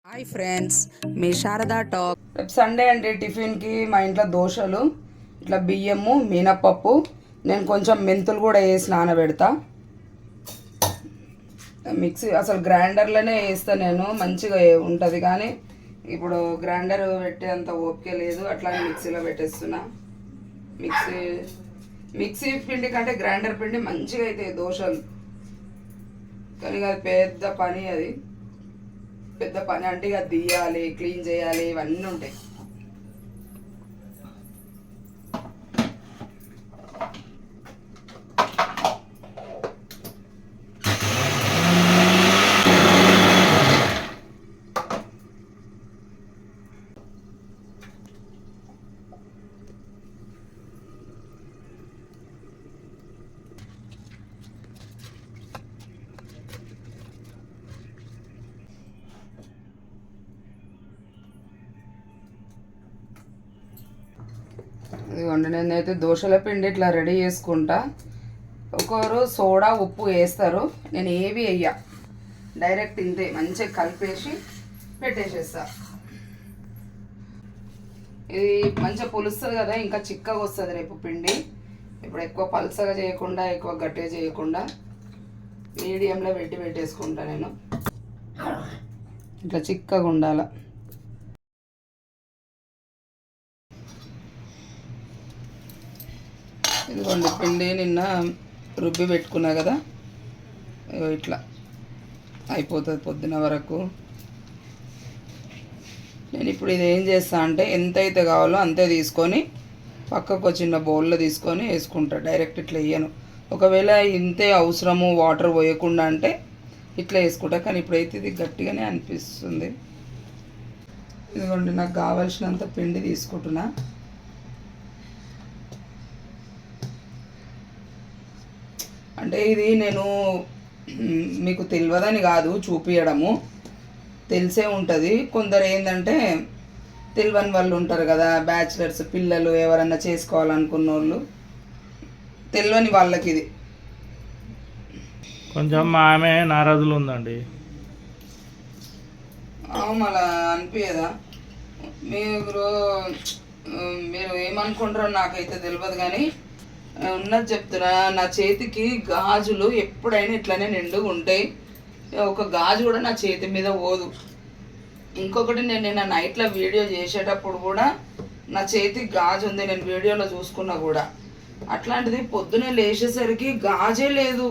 Hi friends, మీ Sharada talk. రేపు Sunday అంటే టిఫిన్కి మా ఇంట్లో దోశలు, ఇట్లా బియ్యము, మినపప్పు, నేను కొంచెం మెంతులు కూడా వేసి నానబెడతా. మిక్సీ అసలు గ్రైండర్లోనే వేస్తా, నేను మంచిగా ఉంటుంది. కానీ ఇప్పుడు గ్రైండర్ పెట్టేంత ఓపిక లేదు, అట్లా మిక్సీలో పెట్టేస్తున్నా. మిక్సీ పిండి కంటే గ్రైండర్ పిండి మంచిగా అవుతాయి దోశలు. కానీ అది పెద్ద పని అంటే ఇక తీయాలి, క్లీన్ చేయాలి, ఇవన్నీ ఉంటాయి. ఇదిగోండి, నేనైతే దోశల పిండి ఇట్లా రెడీ చేసుకుంటా. ఒకరు సోడా ఉప్పు వేస్తారు, నేను ఏవి వేయ, డైరెక్ట్ ఇంతే మంచిగా కలిపేసి పెట్టేసేస్తా. ఇది మంచిగా పులుస్తుంది కదా, ఇంకా చిక్కగా వస్తుంది రేపు పిండి. ఇప్పుడు ఎక్కువ పల్సగా చేయకుండా, ఎక్కువ గట్టిగా చేయకుండా మీడియంలో పెట్టేసుకుంటా నేను. ఇట్లా చిక్కగా ఉండాలి. ఇదిగోండి, పిండి నిన్న రుబ్బి పెట్టుకున్నా కదా, ఇట్లా అయిపోతుంది పొద్దున వరకు. నేను ఇప్పుడు ఇది ఏం చేస్తా అంటే, ఎంతైతే కావాలో అంతే తీసుకొని పక్కకు చిన్న బౌల్లో తీసుకొని వేసుకుంటా. డైరెక్ట్ ఇట్లా వేయను. ఒకవేళ ఇంతే అవసరము వాటర్ పోయకుండా అంటే ఇట్లా వేసుకుంటా. కానీ ఇప్పుడైతే ఇది గట్టిగానే అనిపిస్తుంది. ఇదిగోండి, నాకు కావాల్సినంత పిండి తీసుకుంటున్నా. అంటే ఇది నేను మీకు తెలియదని కాదు చూపించడము, తెలిసే ఉంటుంది. కొందరు ఏంటంటే తెలియని వాళ్ళు ఉంటారు కదా, బ్యాచిలర్స్ పిల్లలు ఎవరన్నా చేసుకోవాలనుకున్న వాళ్ళు, తెలియని వాళ్ళకి ఇది కొంచెం ఆమె నారాజులు ఉందండి. అలా అనిపించదా? మీరు ఏమనుకుంటారో నాకైతే తెలియదు. కానీ ఉన్నది చెప్తున్నా, నా చేతికి గాజులు ఎప్పుడైనా ఇట్లనే నిండుగా ఉంటాయి. ఒక గాజు కూడా నా చేతి మీద పోదు. ఇంకొకటి, నేను నిన్న నైట్లో వీడియో చేసేటప్పుడు కూడా నా చేతికి గాజు ఉంది, నేను వీడియోలో చూసుకున్నా కూడా. అట్లాంటిది పొద్దునే లేచేసరికి గాజే లేదు.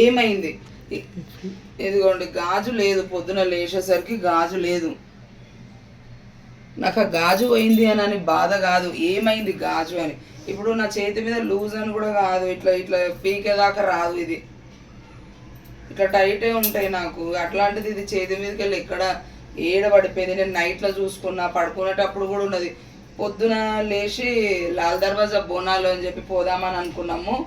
ఏమైంది? ఇదిగోండి, గాజు లేదు. పొద్దున లేచేసరికి గాజు లేదు. నాకు ఆ గాజు పోయింది అని బాధ కాదు, ఏమైంది గాజు అని. ఇప్పుడు నా చేతి మీద లూజ్ అని కూడా కాదు, ఇట్లా ఇట్లా పీకేదాకా రాదు. ఇది ఇట్లా టైటే ఉంటాయి నాకు. అట్లాంటిది ఇది చేతి మీదకి వెళ్ళి ఎక్కడ పడిపోయింది. నేను నైట్లో చూసుకున్నా, పడుకునేటప్పుడు కూడా ఉన్నది. పొద్దున లేచి లాల్ దర్వాజా బోనాలు అని చెప్పి పోదామని అనుకున్నాము.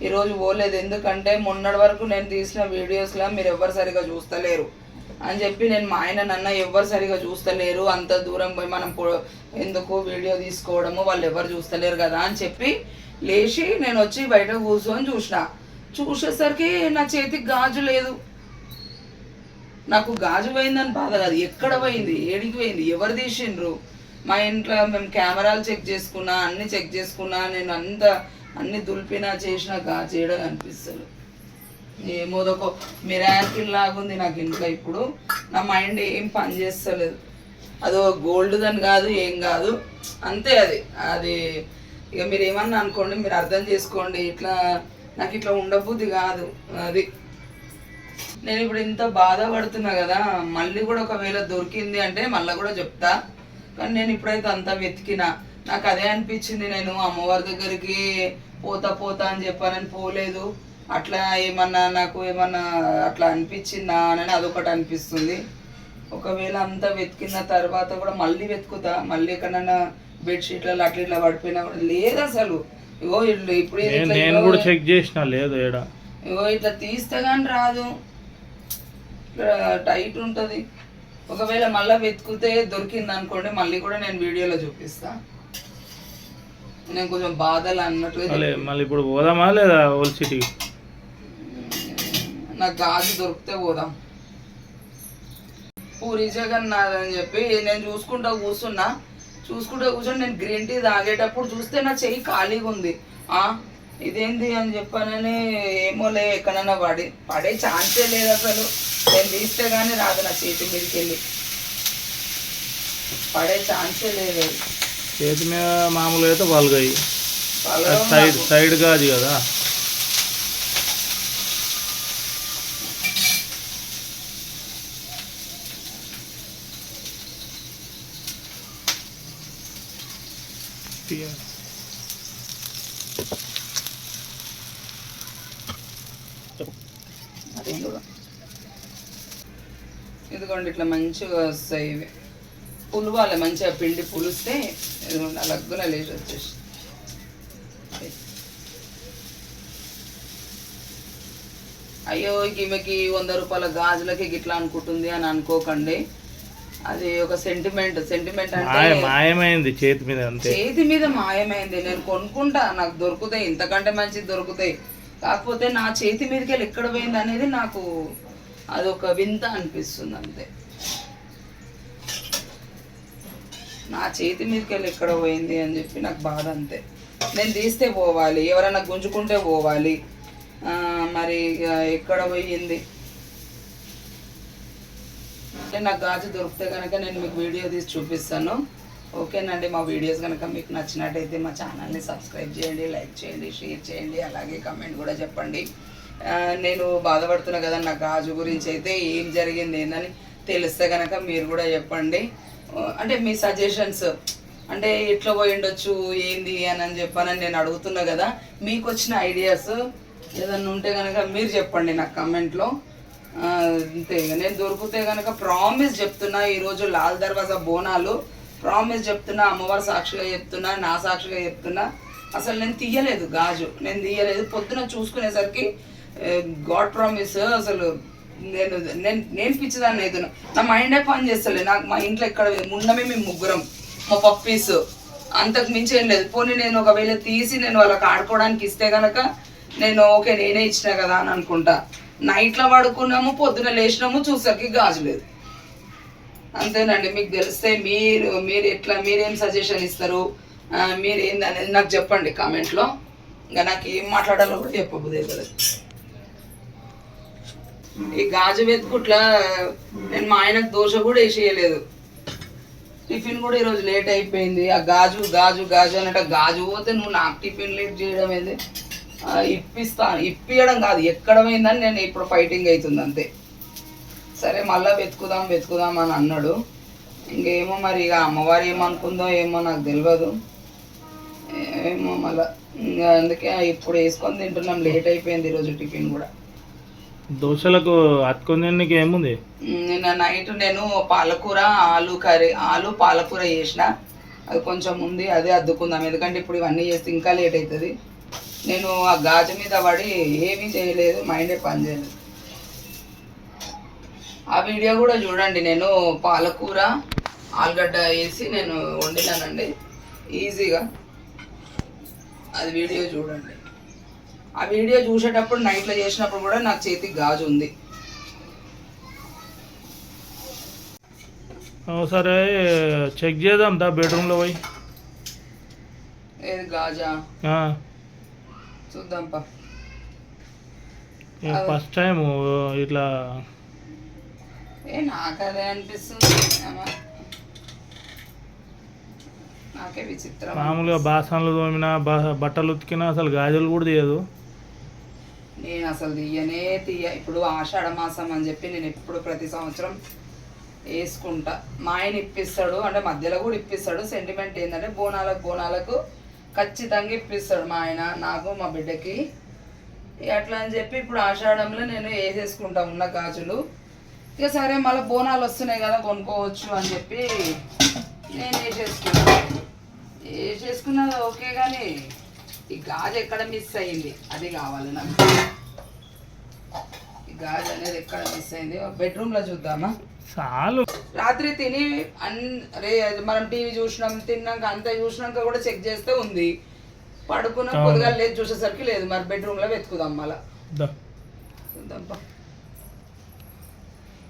ఈరోజు పోలేదు, ఎందుకంటే మొన్నటి వరకు నేను తీసిన వీడియోస్లో మీరు ఎవ్వరు సరిగా చూస్తలేరు అని చెప్పి నేను మా ఆయన నన్న ఎవ్వరు సరిగా చూస్తలేరు, అంత దూరం పోయి మనం ఎందుకు వీడియో తీసుకోవడము, వాళ్ళు ఎవరు చూస్తలేరు కదా అని చెప్పి లేచి నేను వచ్చి బయట కూర్చొని చూసేసరికి నా చేతికి గాజు లేదు. నాకు గాజు పోయిందని బాధ కాదు, ఎక్కడ పోయింది, ఏడికి పోయింది, ఎవరు తీసిండ్రు. మా ఇంట్లో మేము కెమెరాలు చెక్ చేసుకున్నా, అన్నీ చెక్ చేసుకున్నా, నేను అన్ని దులిపినా చేసినా గాజు ఏడ అనిపిస్తుంది. ఏమోదొక మిరాకిల్ లాగుంది నాకు ఇంట్లో. ఇప్పుడు నా మైండ్ ఏం పని చేస్తలేదు. అదో గోల్డ్ అని కాదు, ఏం కాదు, అంతే. అది ఇక మీరు ఏమన్నా అనుకోండి, మీరు అర్థం చేసుకోండి. ఇట్లా నాకు ఇట్లా ఉండబుద్ధి కాదు. అది నేను ఇప్పుడు ఇంత బాధపడుతున్నా కదా, మళ్ళీ కూడా ఒకవేళ దొరికింది అంటే మళ్ళీ కూడా చెప్తా. కానీ నేను ఇప్పుడైతే అంతా వెతికినా, నాకు అదే అనిపించింది. నేను అమ్మవారి దగ్గరికి పోతా అని చెప్పానని పోలేదు. అట్లా నాకు ఏమన్నా అట్లా అనిపించిందా అని అదొకటి అనిపిస్తుంది. ఒకవేళ అంతా వెతికిన తర్వాత కూడా మళ్ళీ వెతుకుతా, మళ్ళీ ఎక్కడన్నా బెడ్షీట్లలో అట్లా ఇట్లా పడిపోయినా కూడా లేదు అసలు. ఇగో ఇప్పుడు చెక్ చేసిన లేదు, ఇగో ఇట్లా తీస్తే కానీ రాదు, టైట్ ఉంటుంది. ఒకవేళ మళ్ళీ వెతుకుతే దొరికింది అనుకోండి, మళ్ళీ కూడా నేను వీడియోలో చూపిస్తా. నేను కొంచెం బాధలు అన్నట్లుగా. మళ్ళీ ఇప్పుడు పోదామా లేదా ఓల్డ్ సిటీ? నాకు గాజు దొరికితే పోదాం. పూరి జగన్నాథ్ అని చెప్పి నేను చూసుకుంటా కూర్చొని నేను గ్రీన్ టీ తాగేటప్పుడు చూస్తే నా చెయ్యి ఖాళీగా ఉంది. ఇదేంది అని చెప్పానని ఏమోలే ఎక్కడన్నా పడే ఛాన్సే లేదు అసలు. నేను తీస్తే కానీ రాదు నా చేతి మీదకి వెళ్ళి, పడే ఛాన్సే లేదు. చేతి మీద మామూలుగా అయితే పలగాయి, సైడ్ కాదు కదా. ఇదిగోండి ఇట్లా మంచిగా వస్తాయి ఇవి. పులవాలి మంచిగా, పిండి పులిస్తే లగ్గున లేచి వచ్చేసి. అయ్యో ఈమెకి 100 రూపాయల గాజులకి గిట్లా అనుకుంటుంది అని అనుకోకండి. అది ఒక సెంటిమెంట్ అంటే మాయమైంది చేతి మీద మాయమైంది. నేను కొనుక్కుంటా, నాకు దొరుకుతాయి, ఇంతకంటే మంచిది దొరుకుతాయి. కాకపోతే నా చేతి మీదకి వెళ్ళి ఎక్కడ పోయింది అనేది నాకు అదొక వింత అనిపిస్తుంది అంతే. నా చేతి మీదకి వెళ్ళి ఎక్కడ పోయింది అని చెప్పి నాకు బాధ అంతే. నేను తీస్తే పోవాలి, ఎవరైనా గుంజుకుంటే పోవాలి, మరి ఎక్కడ పోయింది. నాకు గాజు దొరికితే కనుక నేను మీకు వీడియో తీసి చూపిస్తాను. ఓకేనండి. మా వీడియోస్ కనుక మీకు నచ్చినట్టయితే మా ఛానల్ని సబ్స్క్రైబ్ చేయండి, లైక్ చేయండి, షేర్ చేయండి, అలాగే కమెంట్ కూడా చెప్పండి. నేను బాధపడుతున్నా కదా నా గాజు గురించి అయితే, ఏం జరిగింది ఏందని తెలిస్తే కనుక మీరు కూడా చెప్పండి. అంటే మీ సజెషన్స్, అంటే ఎట్లా పోయి ఉండొచ్చు ఏంది అని చెప్పానని నేను అడుగుతున్నా కదా. మీకు వచ్చిన ఐడియాస్ ఏదన్నా ఉంటే కనుక మీరు చెప్పండి నాకు కమెంట్లో. అంతే. నేను దొరికితే కనుక ప్రామిస్ చెప్తున్నా, ఈరోజు లాల్ దర్వాజా బోనాలు, ప్రామిస్ చెప్తున్నా, అమ్మవారి సాక్షిగా చెప్తున్నా, నా సాక్షిగా చెప్తున్నా, అసలు నేను తీయలేదు గాజు, నేను తీయలేదు. పొద్దున చూసుకునేసరికి గాడ్ ప్రామిస్ అసలు నేను పిచ్చిదాన్ని అవుతున్నా. నా మైండే పని చేస్తలే. నాకు మా ఇంట్లో ఎక్కడ ఉండమే మేము ముగ్గురం, మా పప్పీస్, అంతకు మించి ఏం లేదు. పోనీ నేను ఒకవేళ తీసి నేను వాళ్ళకి ఆడుకోవడానికి ఇస్తే కనుక నేను ఓకే నేనే ఇచ్చిన కదా అని అనుకుంటా. నైట్లో పడుకున్నాము, పొద్దున లేచినాము, చూసరికి గాజు లేదు. అంతేనండి. మీకు తెలిస్తే మీరేం సజెషన్ ఇస్తారు, మీరేంది అనేది నాకు చెప్పండి కామెంట్లో. ఇంకా నాకు ఏం మాట్లాడాలో కూడా చెప్పబోదే కదా. ఈ గాజు వెతుకుట్లా నేను మా ఆయనకు దోశ కూడా వేసేయలేదు. టిఫిన్ కూడా ఈరోజు లేట్ అయిపోయింది. ఆ గాజు గాజు గాజు అన్నట్టు గాజు పోతే నువ్వు నాకు టిఫిన్ లేట్ చేయడం ఏది, ఇప్పియడం కాదు, ఎక్కడ పోయిందని నేను ఇప్పుడు ఫైటింగ్ అవుతుంది అంతే. సరే మళ్ళీ వెతుకుదాం అని అన్నాడు. ఇంకేమో మరి ఇక అమ్మవారు ఏమనుకుందో ఏమో నాకు తెలియదు, ఏమో మళ్ళీ ఇంకా అందుకే ఇప్పుడు వేసుకొని తింటున్నాం. లేట్ అయిపోయింది ఈరోజు టిఫిన్ కూడా. దోశలకు అతుకొని ఏముంది, నిన్న నైట్ నేను పాలకూర ఆలు పాలకూర చేసిన, అది కొంచెం ఉంది, అదే అద్దుకుందాం. ఎందుకంటే ఇప్పుడు ఇవన్నీ చేస్తే ఇంకా లేట్ అవుతుంది. నేను ఆ గాజు మీద పడి ఏమీ చేయలేదు, మైండే పని చేయలేదు. ఆ వీడియో కూడా చూడండి. నేను పాలకూర ఆలుగడ్డ వేసి నేను వండినానండి ఈజీగా, అది వీడియో చూడండి. ఆ వీడియో చూసేటప్పుడు నైట్లో చేసినప్పుడు కూడా నాకు చేతికి గాజు ఉంది. సరే చెక్ చేద్దాం దా బెడ్రూమ్లో పోయి. ఏది గాజా? చూద్దాంపా. ఫస్ట్ టైం ఇట్లా నాకు అదే అనిపిస్తుంది, నాకే విచిత్రం. మామూలుగా బాసనలు తోమినా బట్టలు ఉతికినా అసలు గాజులు కూడా తీయదు. నేను అసలు ఇప్పుడు ఆషాఢ మాసం అని చెప్పి నేను ఎప్పుడు ప్రతి సంవత్సరం వేసుకుంటా. మా ఆయన ఇప్పిస్తాడు, అంటే మధ్యలో కూడా ఇప్పిస్తాడు. సెంటిమెంట్ ఏంటంటే బోనాలకు ఖచ్చితంగా ఇప్పిస్తాడు మా ఆయన, నాకు మా బిడ్డకి. అట్లా అని చెప్పి ఇప్పుడు ఆషాఢంలో నేను వేసేసుకుంటా ఉన్న గాజులు. ఇక సరే మళ్ళీ బోనాలు వస్తున్నాయి కదా కొనుక్కోవచ్చు అని చెప్పి నేను వేసేసుకున్నది ఓకే. కానీ ఈ గాజు ఎక్కడ మిస్ అయింది అది కావాలి నాకు. ఈ గాజు అనేది ఎక్కడ మిస్ అయింది. బెడ్రూమ్లో చూద్దామా? చాలు. రాత్రి తిని మనం టీవీ చూసినాం, తిన్నాక అంతా చూసినాక కూడా చెక్ చేస్తే ఉంది. పడుకున్నాం, కొద్దిగా లేదు, చూసేసరికి లేదు. మరి బెడ్రూమ్లో వెతుకుదాం మళ్ళా. చూద్దాంపా.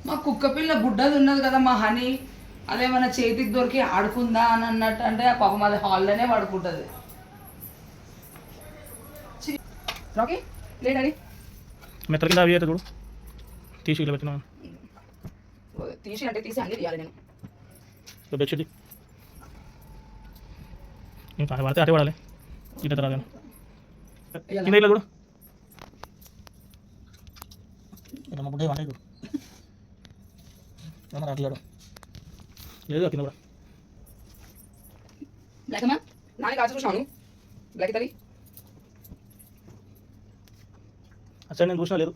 మా కుక్క పిల్ల బుడ్డది ఉన్నది కదా మా హనీ, అదేమన్నా చేతికి దొరికి ఆడుకుందా అని అన్నట్టు అంటే ఆ పాపం అది హాల్లోనే పడుకుంటుంది. రాకీ లేడని మెత్తల కింద అవి అయితే చూడు తీసి ఇలా పెట్టినా తీసి అంటే తీసి అన్నీ తీయాలి నేను. బెడ్షీట్ ఇంకా పడితే అటే పడాలి ఇట్లా తర్వాత కింద ఇలా చూడు మా బుడ్డ వంట చూడు అట్లాడు లేదు కింద కూడా బ్లాక్ అమ్మా నాని కాల్చి చూసినాను బ్లాక్ తల్లి అసలు నేను చూసినా లేదు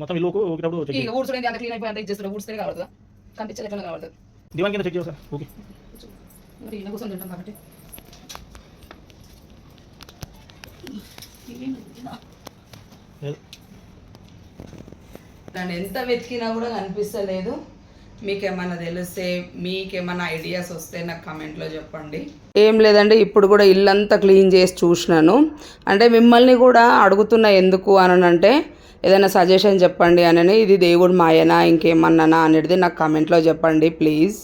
మొత్తం ఇల్లుకు ఒకటప్పుడు ఇక ఊడ్చుడేంటి అంత క్లీన్ అయిపోయి అంత ఇచ్చేస్తారు, ఊడ్చుడే కావడుతుందా కనిపించేది ఎట్లా కావడుతుంది. దివాన్ కింద చెక్ చేయవు సార్ ఓకే మరి ఇలా కూర్చొని తింటాం కాబట్టి లేదు నన్ను ఎంత వెతికినా కూడా కనిపిస్తలేదు. మీకేమన్నా తెలిస్తే మీకేమన్నా ఐడియాస్ వస్తే నాకు కమెంట్లో చెప్పండి. ఏం లేదండి, ఇప్పుడు కూడా ఇల్లంతా క్లీన్ చేసి చూసినాను. అంటే మిమ్మల్ని కూడా అడుగుతున్నా ఎందుకు అని అంటే ఏదైనా సజెషన్ చెప్పండి అని. ఇది దేవుడు మాయనా ఇంకేమన్నానా అనేది నాకు కమెంట్లో చెప్పండి ప్లీజ్.